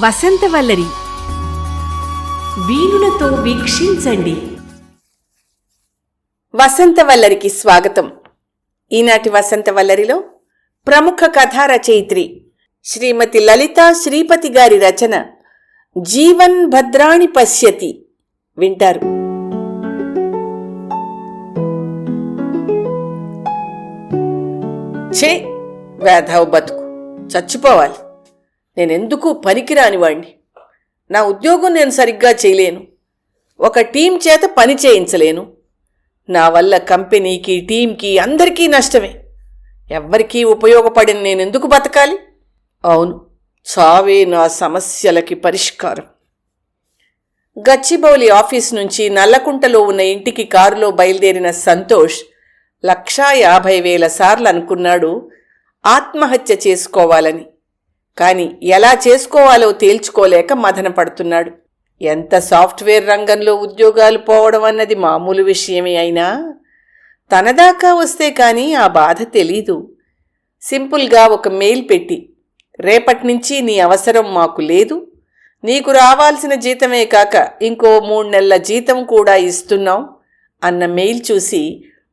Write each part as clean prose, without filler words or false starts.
వసంతవల్లరి వీణులతో వీక్షించండి. వసంతవల్లరికి స్వాగతం. ఈనాటి వసంతవల్లరిలో ప్రముఖ కథా రచయిత్రి శ్రీమతి లలితా శ్రీపతి గారి రచన జీవన్ భద్రాణి పశ్యతి వింటారు. ఛే, వేధవ బతుకు, చచ్చిపోవాలి. నేనెందుకు పనికిరాని వాణ్ణి. నా ఉద్యోగం నేను సరిగ్గా చేయలేను, ఒక టీం చేత పని చేయించలేను. నా వల్ల కంపెనీకి, టీంకి, అందరికీ నష్టమే. ఎవ్వరికీ ఉపయోగపడిన నేనెందుకు బతకాలి? అవును, చావే నా సమస్యలకి పరిష్కారం. గచ్చిబౌలి ఆఫీస్ నుంచి నల్లకుంటలో ఉన్న ఇంటికి కారులో బయలుదేరిన సంతోష్ 1,50,000 సార్లు అనుకున్నాడు ఆత్మహత్య చేసుకోవాలని. కాని ఎలా చేసుకోవాలో తేల్చుకోలేక మదన పడుతున్నాడు. ఎంత సాఫ్ట్వేర్ రంగంలో ఉద్యోగాలు పోవడం అన్నది మామూలు విషయమే అయినా తనదాకా వస్తే కానీ ఆ బాధ తెలీదు. సింపుల్గా ఒక మెయిల్ పెట్టి, రేపటి నుంచి నీ అవసరం మాకు లేదు, నీకు రావాల్సిన జీతమే కాక ఇంకో 3 నెలల జీతం కూడా ఇస్తున్నాం అన్న మెయిల్ చూసి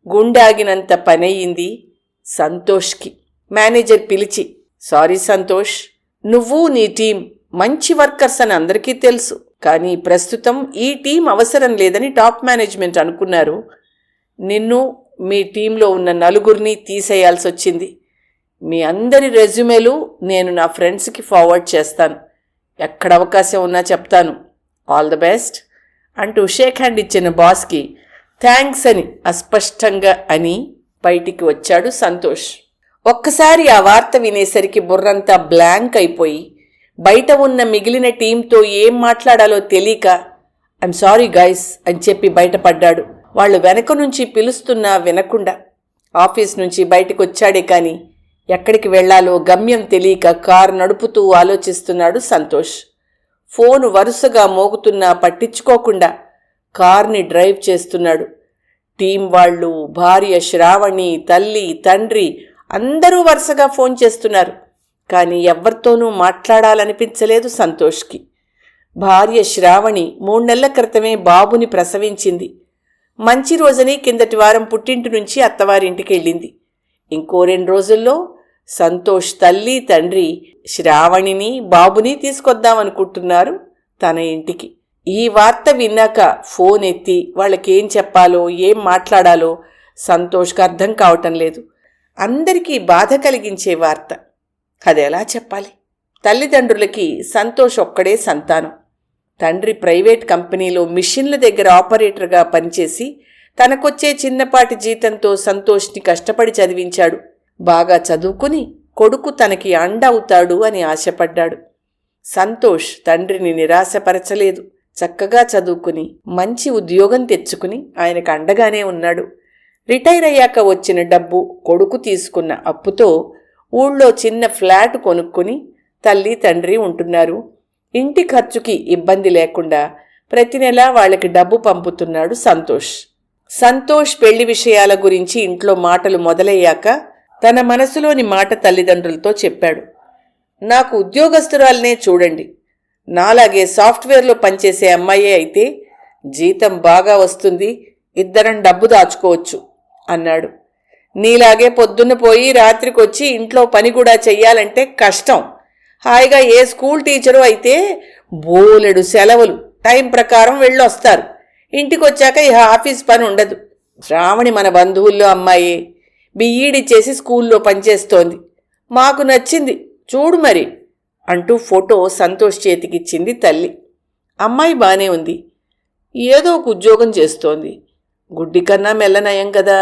గుండాగినంత పనయ్యింది సంతోష్కి. మేనేజర్ పిలిచి, సారీ సంతోష్, నువ్వు నీ టీం మంచి వర్కర్స్ అని అందరికీ తెలుసు, కానీ ప్రస్తుతం ఈ టీం అవసరం లేదని టాప్ మేనేజ్మెంట్ అనుకున్నారు. నిన్ను, మీ టీంలో ఉన్న 4 తీసేయాల్సి వచ్చింది. మీ అందరి రెజ్యూమేలు నేను నా ఫ్రెండ్స్కి ఫార్వర్డ్ చేస్తాను, ఎక్కడ అవకాశం ఉన్నా చెప్తాను, ఆల్ ద బెస్ట్ అంటూ షేక్ హ్యాండ్ ఇచ్చిన బాస్కి థ్యాంక్స్ అని అస్పష్టంగా అని బయటికి వచ్చాడు సంతోష్. ఒక్కసారి ఆ వార్త వినేసరికి బుర్రంతా బ్లాంక్ అయిపోయి బయట ఉన్న మిగిలిన టీంతో ఏం మాట్లాడాలో తెలియక ఐఎమ్ సారీ గైస్ అని చెప్పి బయటపడ్డాడు. వాళ్ళు వెనక నుంచి పిలుస్తున్నా వినకుండా ఆఫీస్ నుంచి బయటకు వచ్చాడే కానీ ఎక్కడికి వెళ్లాలో గమ్యం తెలియక కారు నడుపుతూ ఆలోచిస్తున్నాడు సంతోష్. ఫోను వరుసగా మోగుతున్నా పట్టించుకోకుండా కార్ని డ్రైవ్ చేస్తున్నాడు. టీం వాళ్ళు, భార్య శ్రావణి, తల్లి, తండ్రి అందరూ వరుసగా ఫోన్ చేస్తున్నారు. కానీ ఎవ్వరితోనూ మాట్లాడాలనిపించలేదు సంతోష్కి. భార్య శ్రావణి 3 నెలల క్రితమే బాబుని ప్రసవించింది. మంచి రోజని కిందటి వారం పుట్టింటి నుంచి అత్తవారింటికి వెళ్ళింది. ఇంకో 2 రోజుల్లో సంతోష్ తల్లి, తండ్రి శ్రావణిని, బాబుని తీసుకొద్దామనుకుంటున్నారు తన ఇంటికి. ఈ వార్త విన్నాక ఫోన్ ఎత్తి వాళ్ళకేం చెప్పాలో, ఏం మాట్లాడాలో సంతోష్కి అర్థం కావటం లేదు. అందరికీ బాధ కలిగించే వార్త. అదెలా చెప్పాలి? తల్లిదండ్రులకి సంతోష్ ఒక్కడే సంతానం. తండ్రి ప్రైవేట్ కంపెనీలో మిషన్ల దగ్గర ఆపరేటర్గా పనిచేసి తనకొచ్చే చిన్నపాటి జీతంతో సంతోష్ని కష్టపడి చదివించాడు. బాగా చదువుకుని కొడుకు తనకి అండ అవుతాడు అని ఆశపడ్డాడు. సంతోష్ తండ్రిని నిరాశపరచలేదు. చక్కగా చదువుకుని మంచి ఉద్యోగం తెచ్చుకుని ఆయనకు అండగానే ఉన్నాడు. రిటైర్ అయ్యాక వచ్చిన డబ్బు, కొడుకు తీసుకున్న అప్పుతో ఊళ్ళో చిన్న ఫ్లాట్ కొనుక్కుని తల్లి, తండ్రి ఉంటున్నారు. ఇంటి ఖర్చుకి ఇబ్బంది లేకుండా ప్రతి నెలా వాళ్ళకి డబ్బు పంపుతున్నాడు సంతోష్. సంతోష్ పెళ్లి విషయాల గురించి ఇంట్లో మాటలు మొదలయ్యాక తన మనసులోని మాట తల్లిదండ్రులతో చెప్పాడు. నాకు ఉద్యోగస్తురాలనే చూడండి, నాలాగే సాఫ్ట్వేర్లో పనిచేసే అమ్మాయే అయితే జీతం బాగా వస్తుంది, ఇద్దరం డబ్బు దాచుకోవచ్చు అన్నాడు. నీలాగే పొద్దున్న పోయి రాత్రికొచ్చి ఇంట్లో పని కూడా చెయ్యాలంటే కష్టం. హాయిగా ఏ స్కూల్ టీచరు అయితే బోలెడు సెలవులు టైం ప్రకారం వెళ్ళొస్తారు. ఇంటికొచ్చాక ఈ ఆఫీస్ పని ఉండదు. శ్రావణి మన బంధువుల్లో అమ్మాయే, బిఈడి చేసి స్కూల్లో పనిచేస్తోంది, మాకు నచ్చింది, చూడు మరి అంటూ ఫోటో సంతోష్ చేతికిచ్చింది తల్లి. అమ్మాయి బానే ఉంది, ఏదో ఒక ఉద్యోగం చేస్తోంది, గుడ్డి కన్నా మెల్లనయం కదా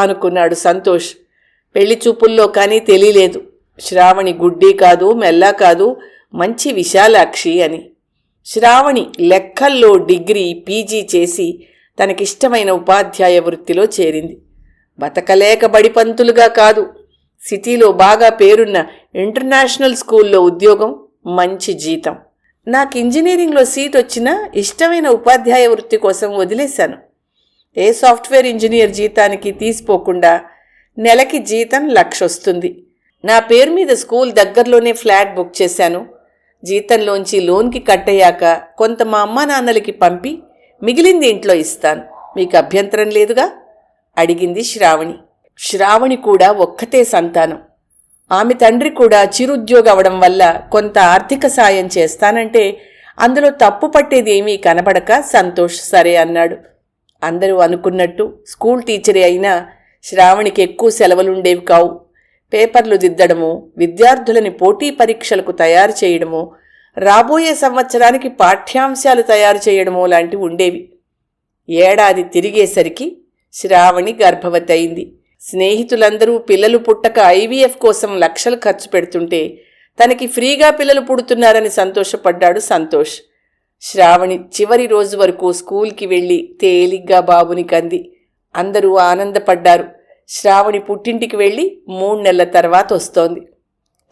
అనుకున్నాడు సంతోష్. పెళ్లి చూపుల్లో కానీ తెలియలేదు శ్రావణి గుడ్డి కాదు, మెల్లా కాదు, మంచి విశాలాక్షి అని. శ్రావణి లెక్కల్లో డిగ్రీ, పీజీ చేసి తనకిష్టమైన ఉపాధ్యాయ వృత్తిలో చేరింది. బతకలేక బడిపంతులుగా కాదు, సిటీలో బాగా పేరున్న ఇంటర్నేషనల్ స్కూల్లో ఉద్యోగం, మంచి జీతం. నాకు ఇంజనీరింగ్లో సీట్ వచ్చినా ఇష్టమైన ఉపాధ్యాయ వృత్తి కోసం వదిలేశాను. ఏ సాఫ్ట్వేర్ ఇంజనీర్ జీతానికి తీసిపోకుండా నెలకి జీతం 1,00,000 వస్తుంది. నా పేరు మీద స్కూల్ దగ్గరలోనే ఫ్లాట్ బుక్ చేశాను. జీతంలోంచి లోన్కి కట్టయ్యాక కొంత మా అమ్మా నాన్నలకి పంపి మిగిలింది ఇంట్లో ఇస్తాను. మీకు అభ్యంతరం లేదుగా? అడిగింది శ్రావణి. శ్రావణి కూడా ఒక్కతే సంతానం. ఆమె తండ్రి కూడా చిరుద్యోగి అవడం వల్ల కొంత ఆర్థిక సాయం చేస్తానంటే అందులో తప్పు పట్టేదేమీ కనబడక సంతోష్ సరే అన్నాడు. అందరూ అనుకున్నట్టు స్కూల్ టీచరే అయినా శ్రావణికి ఎక్కువ సెలవులుండేవి కావు. పేపర్లు దిద్దడము, విద్యార్థులని పోటీ పరీక్షలకు తయారు చేయడము, రాబోయే సంవత్సరానికి పాఠ్యాంశాలు తయారు చేయడము లాంటివి ఉండేవి. ఏడాది తిరిగేసరికి శ్రావణి గర్భవతి అయింది. స్నేహితులందరూ పిల్లలు పుట్టక ఐవీఎఫ్ కోసం లక్షలు ఖర్చు పెడుతుంటే తనకి ఫ్రీగా పిల్లలు పుడుతున్నారని సంతోషపడ్డాడు సంతోష్. శ్రావణి చివరి రోజు వరకు స్కూల్కి వెళ్ళి తేలిగ్గా బాబుని కంది. అందరూ ఆనందపడ్డారు. శ్రావణి పుట్టింటికి వెళ్ళి 3 నెలల తర్వాత వస్తోంది.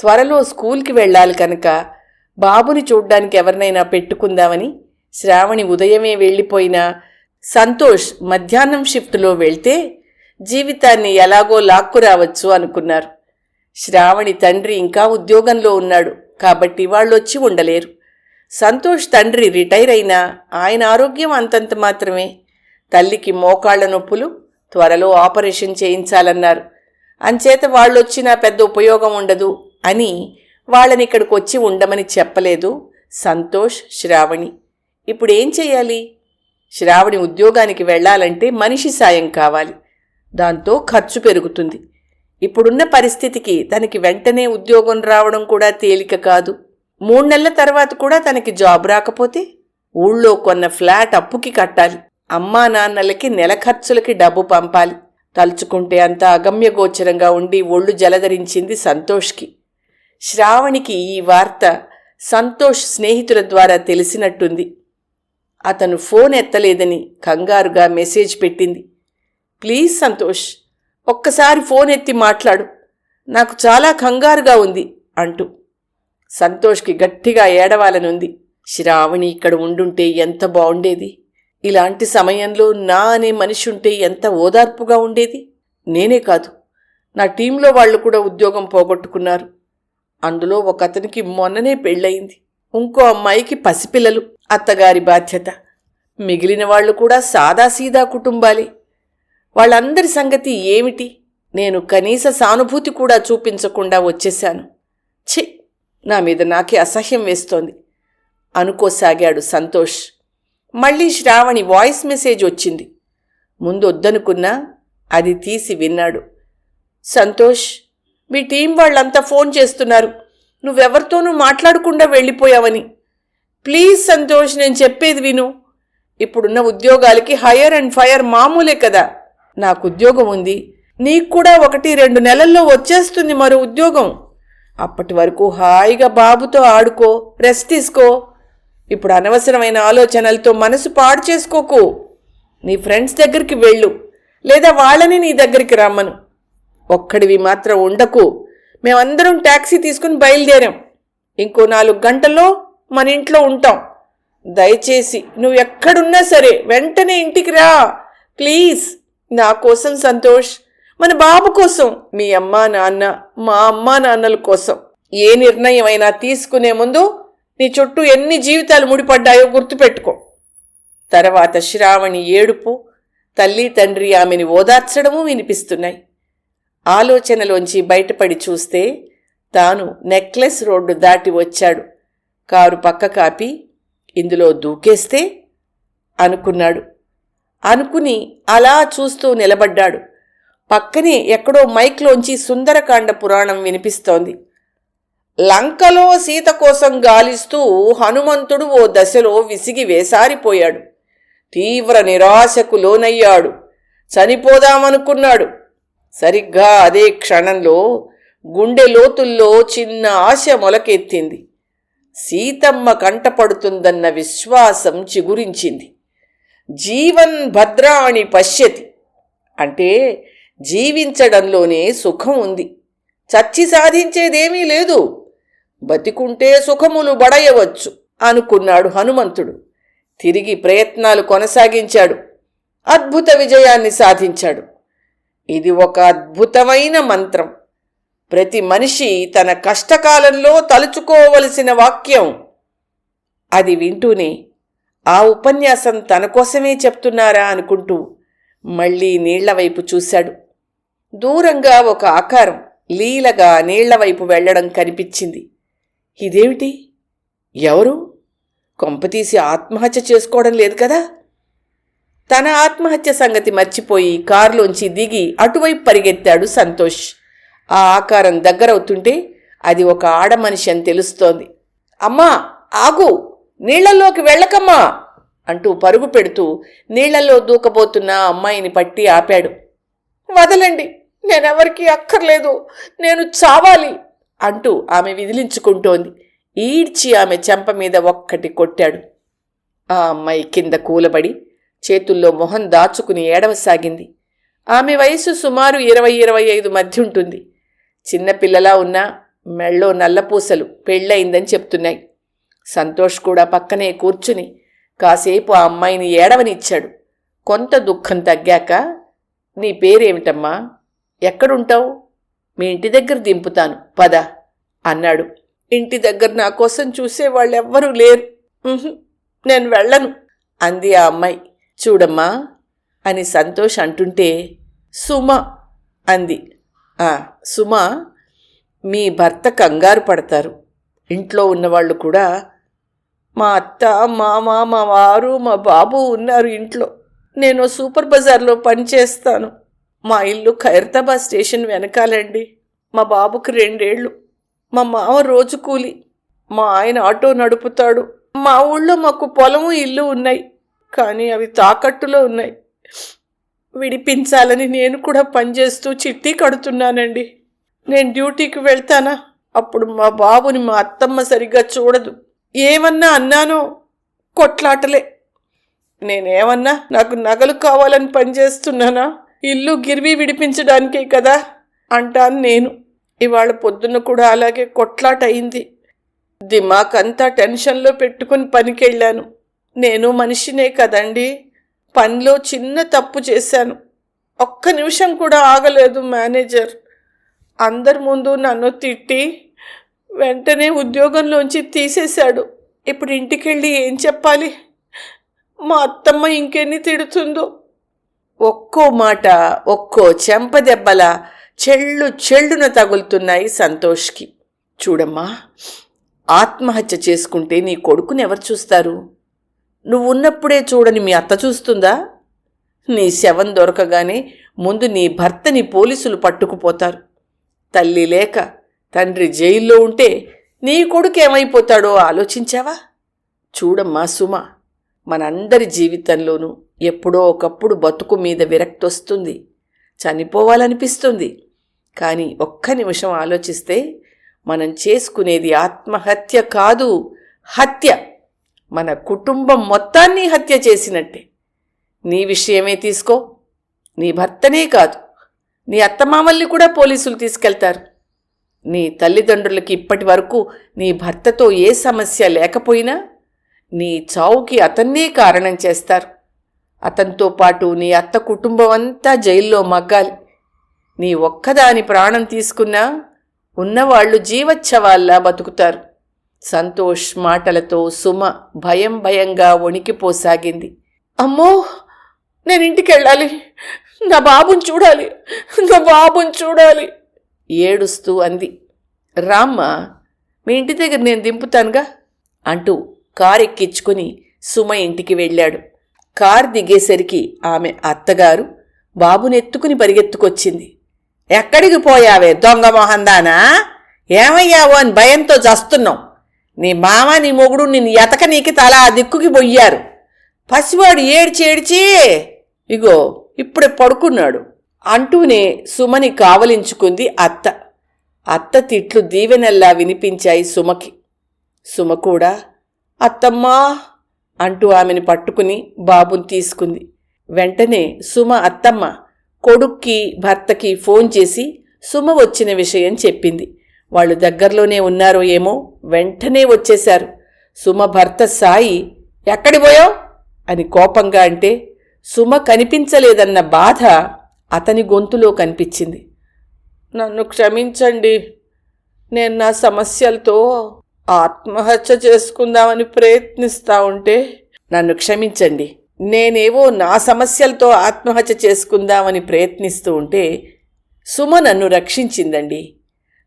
త్వరలో స్కూల్కి వెళ్ళాలి కనుక బాబుని చూడ్డానికి ఎవరినైనా పెట్టుకుందామని శ్రావణి ఉదయమే వెళ్ళిపోయినా సంతోష్ మధ్యాహ్నం షిఫ్టులో వెళ్తే జీవితాన్ని ఎలాగో లాక్కురావచ్చు అనుకున్నారు. శ్రావణి తండ్రి ఇంకా ఉద్యోగంలో ఉన్నాడు కాబట్టి వాళ్ళొచ్చి ఉండలేరు. సంతోష్ తండ్రి రిటైర్ అయినా ఆయన ఆరోగ్యం అంతంత మాత్రమే. తల్లికి మోకాళ్ల నొప్పులు, త్వరలో ఆపరేషన్ చేయించాలన్నారు. అంచేత వాళ్ళొచ్చినా పెద్ద ఉపయోగం ఉండదు అని వాళ్ళని ఇక్కడికి వచ్చి ఉండమని చెప్పలేదు సంతోష్ శ్రావణి. ఇప్పుడేం చెయ్యాలి? శ్రావణి ఉద్యోగానికి వెళ్లాలంటే మనిషి సాయం కావాలి. దాంతో ఖర్చు పెరుగుతుంది. ఇప్పుడున్న పరిస్థితికి తనకి వెంటనే ఉద్యోగం రావడం కూడా తేలిక కాదు. 3 నెలల తర్వాత కూడా తనకి జాబ్ రాకపోతే ఊళ్ళో కొన్న ఫ్లాట్ అప్పుకి కట్టాలి. అమ్మా నాన్నలకి నెల ఖర్చులకి డబ్బు పంపాలి. తలుచుకుంటే అంత అగమ్యగోచరంగా ఉండి ఒళ్ళు జలధరించింది సంతోష్కి. శ్రావణికి ఈ వార్త సంతోష్ స్నేహితుల ద్వారా తెలిసినట్టుంది. అతను ఫోన్ ఎత్తలేదని కంగారుగా మెసేజ్ పెట్టింది. ప్లీజ్ సంతోష్, ఒక్కసారి ఫోన్ ఎత్తి మాట్లాడు, నాకు చాలా కంగారుగా ఉంది అంటూ. సంతోష్కి గట్టిగా ఏడవాలనుంది. శ్రావణి ఇక్కడ ఉండుంటే ఎంత బాగుండేది. ఇలాంటి సమయంలో నా అనే మనిషి ఉంటే ఎంత ఓదార్పుగా ఉండేది. నేనే కాదు, నా టీంలో వాళ్ళు కూడా ఉద్యోగం పోగొట్టుకున్నారు. అందులో ఒక అతనికి మొన్ననే పెళ్ళయింది. ఇంకో అమ్మాయికి పసిపిల్లలు, అత్తగారి బాధ్యత. మిగిలిన వాళ్ళు కూడా సాదాసీదా కుటుంబాలే. వాళ్ళందరి సంగతి ఏమిటి? నేను కనీస సానుభూతి కూడా చూపించకుండా వచ్చేశాను. ఛీ, నా మీద నాకే అసహ్యం వేస్తోంది అనుకోసాగాడు సంతోష్. మళ్ళీ శ్రావణి వాయిస్ మెసేజ్ వచ్చింది. ముందు వద్దనుకున్నా అది తీసి విన్నాడు. సంతోష్, మీ టీం వాళ్ళంతా ఫోన్ చేస్తున్నారు, నువ్వెవరితోనూ మాట్లాడకుండా వెళ్ళిపోయావని. ప్లీజ్ సంతోష్, నేను చెప్పేది విను. ఇప్పుడున్న ఉద్యోగాలకి హైర్ అండ్ ఫైర్ మామూలే కదా. నాకు ఉద్యోగం ఉంది, నీకు కూడా 1-2 నెలల్లో వచ్చేస్తుంది మరో ఉద్యోగం. అప్పటి వరకు హాయిగా బాబుతో ఆడుకో, రెస్ట్ తీసుకో. ఇప్పుడు అనవసరమైన ఆలోచనలతో మనసు పాడు చేసుకోకు. నీ ఫ్రెండ్స్ దగ్గరికి వెళ్ళు, లేదా వాళ్ళని నీ దగ్గరికి రమ్మను. ఒక్కడివి మాత్రం ఉండకు. మేమందరం ట్యాక్సీ తీసుకుని బయలుదేరాం. ఇంకో 4 గంటల్లో మన ఇంట్లో ఉంటాం. దయచేసి నువ్వెక్కడున్నా సరే వెంటనే ఇంటికి రా ప్లీజ్. నా కోసం సంతోష్, మన బాబు కోసం, మీ అమ్మా నాన్న, మా అమ్మా నాన్నల కోసం. ఏ నిర్ణయమైనా తీసుకునే ముందు నీ చుట్టూ ఎన్ని జీవితాలు ముడిపడ్డాయో గుర్తుపెట్టుకో. తర్వాత శ్రావణి ఏడుపు, తల్లి తండ్రి ఆమెని ఓదార్చడము వినిపిస్తున్నాయి. ఆలోచనలోంచి బయటపడి చూస్తే తాను నెక్లెస్ రోడ్డు దాటి వచ్చాడు. కారు పక్క కాపి ఇందులో దూకేస్తే అనుకున్నాడు. అనుకుని అలా చూస్తూ నిలబడ్డాడు. పక్కనే ఎక్కడో మైక్లోంచి సుందరకాండ పురాణం వినిపిస్తోంది. లంకలో సీత కోసం గాలిస్తూ హనుమంతుడు ఓ దశలో విసిగి వేసారిపోయాడు. తీవ్ర నిరాశకు లోనయ్యాడు. చనిపోదామనుకున్నాడు. సరిగ్గా అదే క్షణంలో గుండె లోతుల్లో చిన్న ఆశ మొలకెత్తింది. సీతమ్మ కంటపడుతుందన్న విశ్వాసం చిగురించింది. జీవన్ భద్రాణి పశ్యతి అంటే జీవించడంలోనే సుఖం ఉంది. చచ్చి సాధించేదేమీ లేదు. బతికుంటే సుఖములు బడయవచ్చు అనుకున్నాడు హనుమంతుడు. తిరిగి ప్రయత్నాలు కొనసాగించాడు. అద్భుత విజయాన్ని సాధించాడు. ఇది ఒక అద్భుతమైన మంత్రం. ప్రతి మనిషి తన కష్టకాలంలో తలుచుకోవలసిన వాక్యం అది వింటూనే ఆ ఉపన్యాసం తన కోసమే చెప్తున్నారా అనుకుంటూ మళ్లీ నీళ్లవైపు చూశాడు. దూరంగా ఒక ఆకారం లీలగా నీళ్లవైపు వెళ్లడం కనిపించింది. ఇదేమిటి? ఎవరు? కొంపతీసి ఆత్మహత్య చేసుకోవడం లేదు కదా? తన ఆత్మహత్య సంగతి మర్చిపోయి కారులోంచి దిగి అటువైపు పరిగెత్తాడు సంతోష్. ఆ ఆకారం దగ్గరవుతుంటే అది ఒక ఆడమనిషి అని తెలుస్తోంది. అమ్మా, ఆగు, నీళ్లలోకి వెళ్ళకమ్మా అంటూ పరుగు పెడుతూ నీళ్లలో దూకబోతున్న అమ్మాయిని పట్టి ఆపాడు. వదలండి, నేనెవరికీ అక్కర్లేదు, నేను చావాలి అంటూ ఆమె విదిలించుకుంటోంది. ఈడ్చి ఆమె చెంప మీద ఒక్కటి కొట్టాడు. ఆ అమ్మాయి కింద కూలబడి చేతుల్లో మొహం దాచుకుని ఏడవసాగింది. ఆమె వయసు సుమారు 20-25 మధ్య ఉంటుంది. చిన్నపిల్లలా ఉన్నా మెళ్ళో నల్లపూసలు, పెళ్ళయిందని చెప్తున్నాయి. సంతోష్ కూడా పక్కనే కూర్చుని కాసేపు ఆ అమ్మాయిని ఏడవనిచ్చాడు. కొంత దుఃఖం తగ్గాక, నీ పేరేమిటమ్మా? ఎక్కడుంటావు? మీ ఇంటి దగ్గర దింపుతాను, పద అన్నాడు. ఇంటి దగ్గర నా కోసం చూసేవాళ్ళెవ్వరూ లేరు, నేను వెళ్ళను అంది ఆ అమ్మాయి. చూడమ్మా అని సంతోష్ అంటుంటే, సుమ అంది. సుమ, మీ భర్త కంగారు పడతారు. ఇంట్లో ఉన్నవాళ్ళు కూడా, మా అత్త, మామ, మా వారు, మా బాబు ఉన్నారు ఇంట్లో. నేను సూపర్ బజార్లో పనిచేస్తాను. మా ఇల్లు ఖైరతాబాద్ స్టేషన్ వెనకాలండి. మా బాబుకి 2 ఏళ్ళు. మా మామ రోజు కూలి, మా ఆయన ఆటో నడుపుతాడు. మా ఊళ్ళో మాకు పొలము, ఇల్లు ఉన్నాయి, కానీ అవి తాకట్టులో ఉన్నాయి. విడిపించాలని నేను కూడా పనిచేస్తూ చిట్టి కడుతున్నానండి. నేను డ్యూటీకి వెళ్తానా, అప్పుడు మా బాబుని మా అత్తమ్మ సరిగ్గా చూడదు. ఏమన్నా అన్నానో కొట్లాటలే. నేనేమన్నా నాకు నగలు కావాలని పనిచేస్తున్నానా? ఇల్లు గిర్వీ విడిపించడానికే కదా అంటాను నేను. ఇవాళ పొద్దున్న కూడా అలాగే కొట్లాట అయింది. దిమాకంతా టెన్షన్లో పెట్టుకుని పనికెళ్ళాను. నేను మనిషినే కదండి. పనిలో చిన్న తప్పు చేశాను. ఒక్క నిమిషం కూడా ఆగలేదు మేనేజర్. అందరి ముందు నన్ను తిట్టి వెంటనే ఉద్యోగంలోంచి తీసేశాడు. ఇప్పుడు ఇంటికెళ్ళి ఏం చెప్పాలి? మా అత్తమ్మ ఇంకెన్ని తిడుతుందో. ఒక్కో మాట ఒక్కో చెంపదెబ్బలా చెళ్ళున తగులుతున్నాయి సంతోష్కి. చూడమ్మా, ఆత్మహత్య చేసుకుంటే నీ కొడుకుని ఎవరు చూస్తారు? నువ్వున్నప్పుడే చూడని మీ అత్త చూస్తుందా? నీ శవం దొరకగానే ముందు నీ భర్తని పోలీసులు పట్టుకుపోతారు. తల్లి లేక తండ్రి జైల్లో ఉంటే నీ కొడుకు ఏమైపోతాడో ఆలోచించావా? చూడమ్మా సుమ, మనందరి జీవితంలోనూ ఎప్పుడో ఒకప్పుడు బతుకు మీద విరక్తి వస్తుంది, చనిపోవాలనిపిస్తుంది. కానీ ఒక్క నిమిషం ఆలోచిస్తే మనం చేసుకునేది ఆత్మహత్య కాదు, హత్య. మన కుటుంబం మొత్తాన్ని హత్య చేసినట్టే. నీ విషయమే తీసుకో. నీ భర్తనే కాదు, నీ అత్తమామల్ని కూడా పోలీసులు తీసుకెళ్తారు. నీ తల్లిదండ్రులకి ఇప్పటి వరకు నీ భర్తతో ఏ సమస్య లేకపోయినా నీ చావుకి అతన్నే కారణం చేస్తారు. అతనితో పాటు నీ అత్త కుటుంబం అంతా జైల్లో మగ్గాలి. నీ ఒక్కదాని ప్రాణం తీసుకున్నా ఉన్నవాళ్లు జీవచ్ఛవాల్లా బతుకుతారు. సంతోష్ మాటలతో సుమ భయంగా వణికిపోసాగింది. అమ్మో, నేను ఇంటికెళ్ళాలి, నా బాబుని చూడాలి ఏడుస్తూ అంది. రామ్మ, మీ ఇంటి దగ్గర నేను దింపుతానుగా అంటూ కారు ఎక్కించుకుని సుమ ఇంటికి వెళ్ళాడు. కారు దిగేసరికి ఆమె అత్తగారు బాబునెత్తుకుని పరిగెత్తుకొచ్చింది. ఎక్కడికి పోయావే దొంగ మొహందానా? ఏమయ్యావో అని భయంతో చస్తున్నావు. నీ మామ నీ మొగుడు నిన్ను ఎతకనీకి తల ఆ దిక్కుకి పోయారు. పసివాడు ఏడ్చి ఇగో ఇప్పుడే పడుకున్నాడు అంటూనే సుమని కావలించుకుంది అత్త. అత్త తిట్లు దీవెనల్లా వినిపించాయి సుమకి. సుమ కూడా అత్తమ్మా అంటూ ఆమెను పట్టుకుని బాబుని తీసుకుంది. వెంటనే సుమ అత్తమ్మ కొడుక్కి భర్తకి ఫోన్ చేసి సుమ వచ్చిన విషయం చెప్పింది. వాళ్ళు దగ్గరలోనే ఉన్నారో ఏమో వెంటనే వచ్చేశారు. సుమ భర్త సాయి ఎక్కడి పోయావు అని కోపంగా అంటే సుమ కనిపించలేదన్న బాధ అతని గొంతులో కనిపించింది. నన్ను క్షమించండి, నేను నా సమస్యలతో ఆత్మహత్య చేసుకుందామని ప్రయత్నిస్తా ఉంటే నన్ను క్షమించండి. నేనేవో నా సమస్యలతో ఆత్మహత్య చేసుకుందామని ప్రయత్నిస్తూ ఉంటే సుమ నన్ను రక్షించిందండి.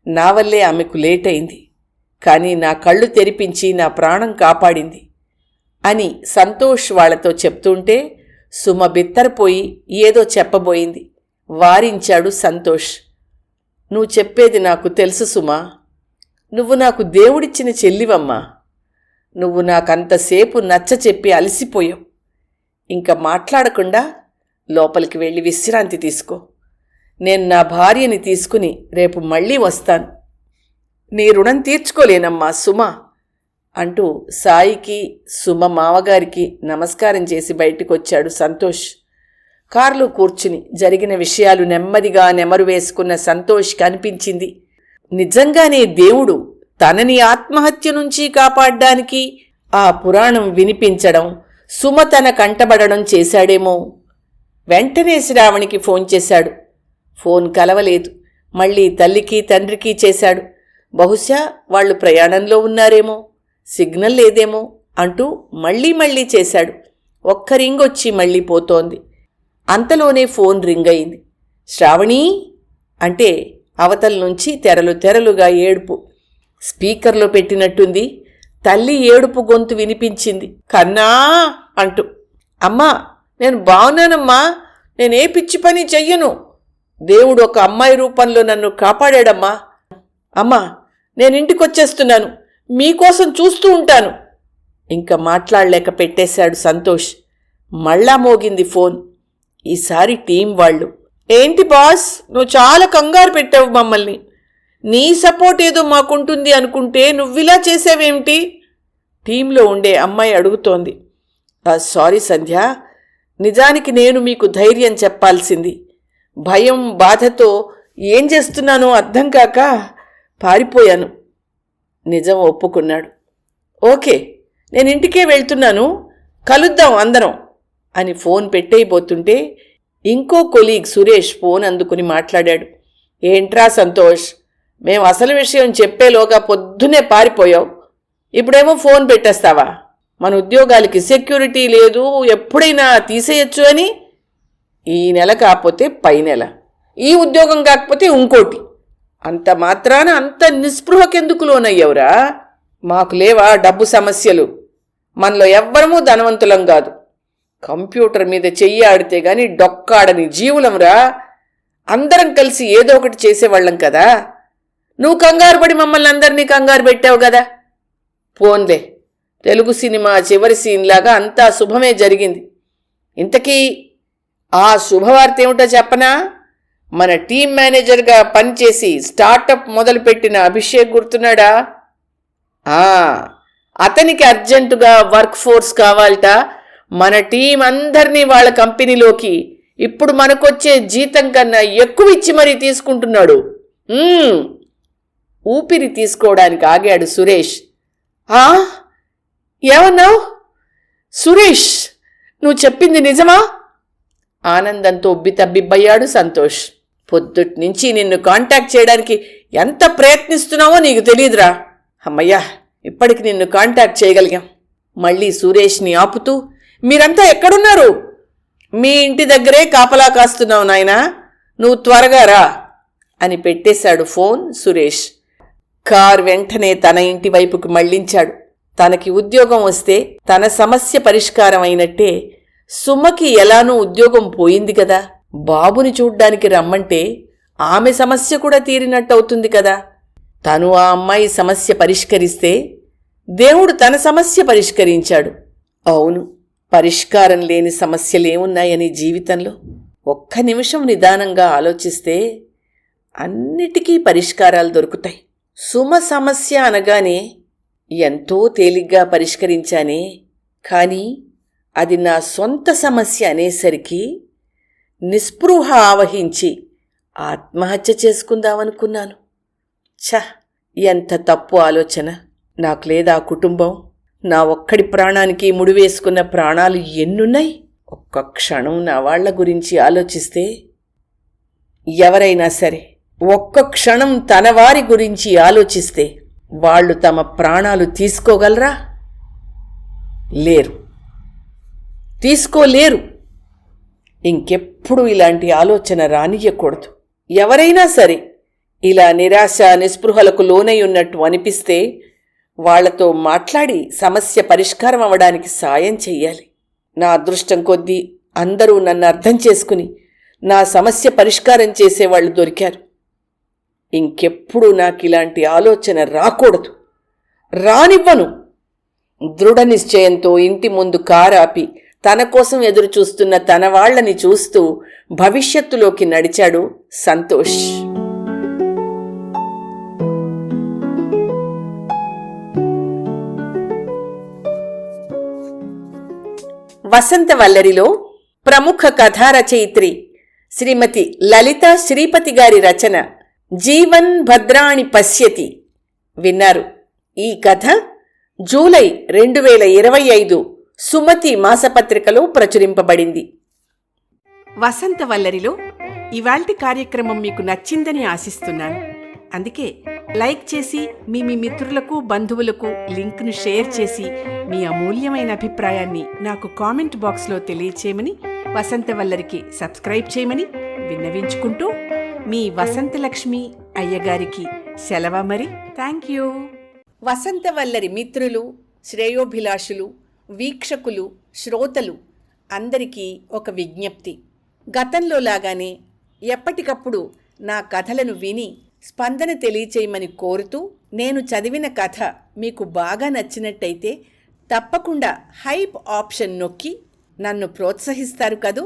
నా వల్లే ఆమెకు లేట్ అయింది. కానీ నా కళ్ళు తెరిపించి నా ప్రాణం కాపాడింది అని సంతోష్ వాళ్లతో చెప్తుంటే సుమ బిత్తరపోయి ఏదో చెప్పబోయింది. వారించాడు సంతోష్. నువ్వు చెప్పేది నాకు తెలుసు సుమా. నువ్వు నాకు దేవుడిచ్చిన చెల్లివమ్మా. నువ్వు నాకంతసేపు నచ్చ చెప్పి అలసిపోయావు. ఇంకా మాట్లాడకుండా లోపలికి వెళ్ళి విశ్రాంతి తీసుకో. నేను నా భార్యని తీసుకుని రేపు మళ్ళీ వస్తాను. నీ రుణం తీర్చుకోలేనమ్మా సుమా అంటూ సాయికి సుమ మావగారికి నమస్కారం చేసి బయటికొచ్చాడు సంతోష్. కారులో కూర్చుని జరిగిన విషయాలు నెమ్మదిగా నెమరు వేసుకున్న సంతోష్కి అనిపించింది, నిజంగానే దేవుడు తనని ఆత్మహత్య నుంచి కాపాడ్డానికి ఆ పురాణం వినిపించడం, సుమ తన కంటబడడం చేశాడేమో. వెంటనే శ్రావణికి ఫోన్ చేశాడు. ఫోన్ కలవలేదు. మళ్ళీ తల్లికి తండ్రికి చేశాడు. బహుశా వాళ్ళు ప్రయాణంలో ఉన్నారేమో, సిగ్నల్ లేదేమో అంటూ మళ్ళీ చేశాడు. ఒక్క రింగ్ వచ్చి మళ్ళీ పోతోంది. అంతలోనే ఫోన్ రింగ్ అయింది. శ్రావణి అంటే అవతల నుంచి తెరలుగా ఏడుపు. స్పీకర్లో పెట్టినట్టుంది. తల్లి ఏడుపు గొంతు వినిపించింది. కన్నా అంటూ. అమ్మా, నేను బాగున్నానమ్మా. నేనే పిచ్చి పని చెయ్యను. దేవుడు ఒక అమ్మాయి రూపంలో నన్ను కాపాడాడమ్మా. అమ్మా, నేను ఇంటికొచ్చేస్తున్నాను. మీకోసం చూస్తూ ఉంటాను. ఇంకా మాట్లాడలేక పెట్టేశాడు సంతోష్. మళ్ళా మోగింది ఫోన్. ఈసారి టీం వాళ్ళు. ఏంటి బాస్, నువ్వు చాలా కంగారు పెట్టావు మమ్మల్ని. నీ సపోర్ట్ ఏదో మాకుంటుంది అనుకుంటే నువ్విలా చేసావేమిటి? టీంలో ఉండే అమ్మాయి అడుగుతోంది. సారీ సంధ్య, నిజానికి నేను మీకు ధైర్యం చెప్పాల్సింది. భయం బాధతో ఏం చేస్తున్నానో అర్థం కాక పారిపోయాను. నిజం ఒప్పుకున్నాడు. ఓకే, నేను ఇంటికే వెళ్తున్నాను, కలుద్దాం అందరం అని ఫోన్ పెట్టేయబోతుంటే ఇంకో కొలీగ్ సురేష్ ఫోన్ అందుకుని మాట్లాడాడు. ఏంట్రా సంతోష్, మేము అసలు విషయం చెప్పేలోగా పొద్దునే పారిపోయావు. ఇప్పుడేమో ఫోన్ పెట్టేస్తావా? మన ఉద్యోగాలకి సెక్యూరిటీ లేదు, ఎప్పుడైనా తీసేయచ్చు అని. ఈ నెల కాకపోతే పై నెల, ఈ ఉద్యోగం కాకపోతే ఇంకోటి. అంత మాత్రాన అంత నిస్పృహకెందుకు లోనయ్యవురా? మాకు లేవా డబ్బు సమస్యలు? మనలో ఎవ్వరమూ ధనవంతులం కాదు. కంప్యూటర్ మీద చెయ్యి ఆడితే గాని డొక్కాడని జీవులంరా. అందరం కలిసి ఏదో ఒకటి చేసేవాళ్ళం కదా. నువ్వు కంగారు పడి మమ్మల్ని అందరినీ కంగారు పెట్టావు కదా. పోన్లే, తెలుగు సినిమా చివరి సీన్లాగా అంతా శుభమే జరిగింది. ఇంతకీ ఆ శుభవార్త ఏమిటో చెప్పనా? మన టీం మేనేజర్గా పనిచేసి స్టార్టప్ మొదలుపెట్టిన అభిషేక్ గుర్తున్నాడా? అతనికి అర్జెంటుగా వర్క్ ఫోర్స్ కావాలట. మన టీం అందరినీ వాళ్ళ కంపెనీలోకి ఇప్పుడు మనకొచ్చే జీతం కన్నా ఎక్కువ ఇచ్చి మరీ తీసుకుంటున్నాడు. ఊపిరి తీసుకోవడానికి ఆగాడు సురేష్. ఏమన్నావు సురేష్? నువ్వు చెప్పింది నిజమా? ఆనందంతో ఉబ్బితబ్బిబ్బయ్యాడు సంతోష్. పొద్దుట్నుంచి నిన్ను కాంటాక్ట్ చేయడానికి ఎంత ప్రయత్నిస్తున్నావో నీకు తెలియదురా. అమ్మయ్యా, ఇప్పటికి నిన్ను కాంటాక్ట్ చేయగలిగాం. మళ్ళీ సురేష్ని ఆపుతూ, మీరంతా ఎక్కడున్నారు? మీ ఇంటి దగ్గరే కాపలా కాస్తున్నావు నాయనా, నువ్వు త్వరగా రా అని పెట్టేశాడు ఫోన్ సురేష్. కార్ వెంటనే తన ఇంటి వైపుకు మళ్లించాడు. తనకి ఉద్యోగం వస్తే తన సమస్య పరిష్కారం అయినట్టే సుమకి ఎలానూ ఉద్యోగం పోయింది కదా. బాబుని చూడ్డానికి రమ్మంటే ఆమె సమస్య కూడా తీరినట్టవుతుంది కదా. తను ఆ అమ్మాయి సమస్య పరిష్కరిస్తే దేవుడు తన సమస్య పరిష్కరించాడు. అవును, పరిష్కారం లేని సమస్యలేమున్నాయని జీవితంలో ఒక్క నిమిషం నిదానంగా ఆలోచిస్తే అన్నిటికీ పరిష్కారాలు దొరుకుతాయి. సుమ సమస్య అనగానే ఎంతో తేలిగ్గా పరిష్కరించానే, కానీ అది నా సొంత సమస్య అనేసరికి నిస్పృహ ఆవహించి ఆత్మహత్య చేసుకుందామనుకున్నాను. ఎంత తప్పు ఆలోచన. నాకు లేదా కుటుంబం? నా ఒక్కడి ప్రాణానికి ముడివేసుకున్న ప్రాణాలు ఎన్నున్నాయి? ఒక్క క్షణం నా వాళ్ల గురించి ఆలోచిస్తే, ఎవరైనా సరే ఒక్క క్షణం తన వారి గురించి ఆలోచిస్తే వాళ్ళు తమ ప్రాణాలు తీసుకోగలరా? లేరు, తీసుకోలేరు. ఇంకెప్పుడు ఇలాంటి ఆలోచన రానియ్యకూడదు. ఎవరైనా సరే ఇలా నిరాశ నిస్పృహలకు లోనై ఉన్నట్టు అనిపిస్తే వాళ్లతో మాట్లాడి సమస్య పరిష్కారం అవ్వడానికి సాయం చెయ్యాలి. నా అదృష్టం కొద్దీ అందరూ నన్ను అర్థం చేసుకుని నా సమస్య పరిష్కారం చేసేవాళ్లు దొరికారు. ఇంకెప్పుడు నాకిలాంటి ఆలోచన రాకూడదు, రానివ్వను. దృఢ నిశ్చయంతో ఇంటి ముందు కారాపి తన కోసం ఎదురుచూస్తున్న తన వాళ్లని చూస్తూ భవిష్యత్తులోకి నడిచాడు సంతోష్. వసంతవల్లరిలో ప్రముఖ కథారచయిత్రి శ్రీమతి లలితా శ్రీపతి గారి రచన జీవన్ భద్రాణి పశ్యతి విన్నారు. ఈ కథ జూలై 2025 సుమతి మాసపత్రికలో ప్రచురింపబడింది. వసంతవల్లరిలో ఇవాల్టి కార్యక్రమం మీకు నచ్చిందని ఆశిస్తున్నాను. అందుకే లైక్ చేసి మీ మిత్రులకు బంధువులకు లింక్ను షేర్ చేసి మీ అమూల్యమైన అభిప్రాయాన్ని నాకు కామెంట్ బాక్స్లో తెలియచేయమని, వసంతవల్లరికి సబ్స్క్రైబ్ చేయమని విన్నవించుకుంటూ మీ వసంతలక్ష్మి అయ్యగారికి సెలవు. మరి థ్యాంక్ యూ. వసంతవల్లరి మిత్రులు, శ్రేయోభిలాషులు, వీక్షకులు, శ్రోతలు అందరికీ ఒక విజ్ఞప్తి. గతంలో లాగానే ఎప్పటికప్పుడు నా కథలను విని స్పందన తెలియచేయమని కోరుతూ, నేను చదివిన కథ మీకు బాగా నచ్చినట్టయితే తప్పకుండా హైప్ ఆప్షన్ నొక్కి నన్ను ప్రోత్సహిస్తారు కదూ.